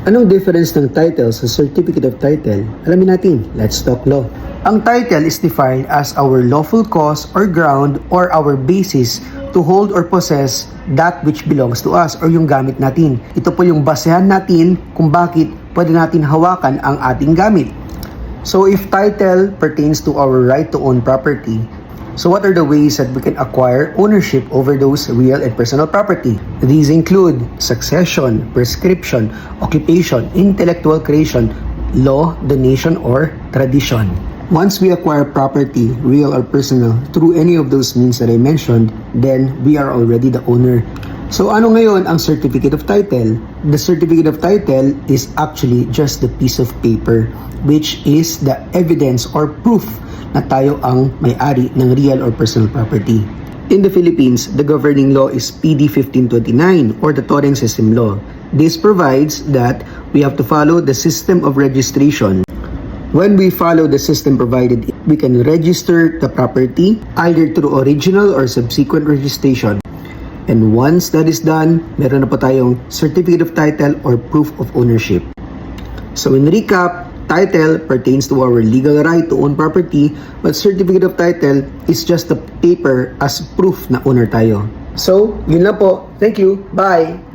Anong difference ng title sa Certificate of Title? Alamin natin. Let's talk law. Ang title is defined as our lawful cause or ground or our basis to hold or possess that which belongs to us or yung gamit natin. Ito po yung basehan natin kung bakit pwede natin hawakan ang ating gamit. So if title pertains to our right to own property, so what are the ways that we can acquire ownership over those real and personal property? These include succession, prescription, occupation, intellectual creation, law, donation, or tradition. Once we acquire property, real or personal, through any of those means that I mentioned, then we are already the owner. So ano ngayon ang Certificate of Title? The Certificate of Title is actually just the piece of paper which is the evidence or proof na tayo ang may-ari ng real or personal property. In the Philippines, the governing law is PD 1529 or the Torrent System Law. This provides that we have to follow the system of registration. When we follow the system provided, we can register the property either through original or subsequent registration. And once that is done, meron na po tayong Certificate of Title or Proof of Ownership. So in recap, title pertains to our legal right to own property, but Certificate of Title is just a paper as proof na owner tayo. So, yun lang po. Thank you. Bye!